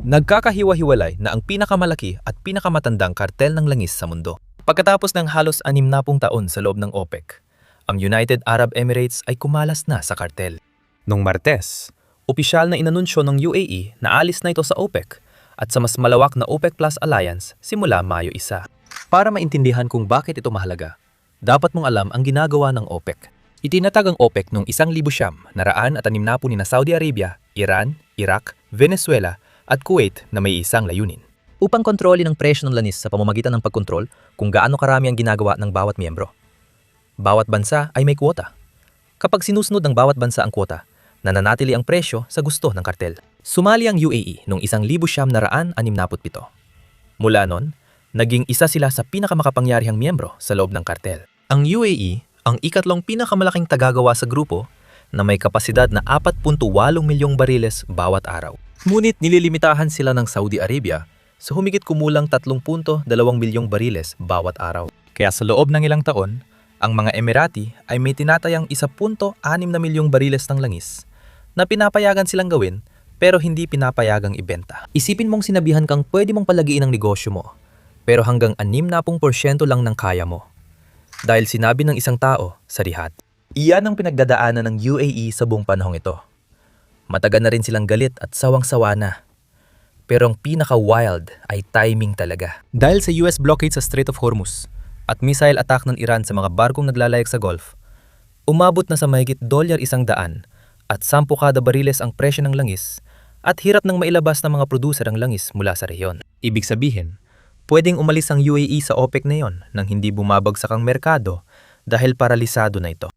Nagkakahiwa-hiwalay na ang pinakamalaki at pinakamatandang kartel ng langis sa mundo. Pagkatapos ng halos 60 taon sa loob ng OPEC, ang United Arab Emirates ay kumalas na sa kartel. Noong Martes, opisyal na inanunsyo ng UAE na alis na ito sa OPEC at sa mas malawak na OPEC Plus Alliance simula Mayo 1. Para maintindihan kung bakit ito mahalaga, dapat mong alam ang ginagawa ng OPEC. Itinatag ang OPEC noong 1,160 ni na Saudi Arabia, Iran, Iraq, Venezuela at Kuwait na may isang layunin. Upang kontrolin ang presyo ng langis sa pamamagitan ng pagkontrol kung gaano karami ang ginagawa ng bawat miyembro. Bawat bansa ay may kwota. Kapag sinusunod ng bawat bansa ang kwota, nananatili ang presyo sa gusto ng kartel. Sumali ang UAE noong 1967. Mula noon, naging isa sila sa pinakamakapangyarihang miyembro sa loob ng kartel. Ang UAE ang ikatlong pinakamalaking tagagawa sa grupo na may kapasidad na 4.8 milyong bariles bawat araw. Ngunit nililimitahan sila ng Saudi Arabia sa humigit kumulang 3.2 milyong bariles bawat araw. Kaya sa loob ng ilang taon, ang mga Emirati ay may tinatayang 1.6 milyong bariles ng langis na pinapayagan silang gawin pero hindi pinapayagang ibenta. Isipin mong sinabihan kang pwede mong palagiin ang negosyo mo pero hanggang 60% lang ng kaya mo. Dahil sinabi ng isang tao sa Riyadh. Iyan ang pinagdadaanan ng UAE sa buong panahong ito. Matagal na rin silang galit at sawang-sawa na. Pero ang pinaka-wild ay timing talaga. Dahil sa US blockade sa Strait of Hormuz at missile attack ng Iran sa mga barkong naglalayag sa Gulf, umabot na sa mahigit $100 at 10 kada bariles ang presyo ng langis at hirap nang mailabas ng mga producer ang langis mula sa rehiyon. Ibig sabihin, pwedeng umalis ang UAE sa OPEC na yon nang hindi bumabagsak ang merkado dahil paralisado na ito.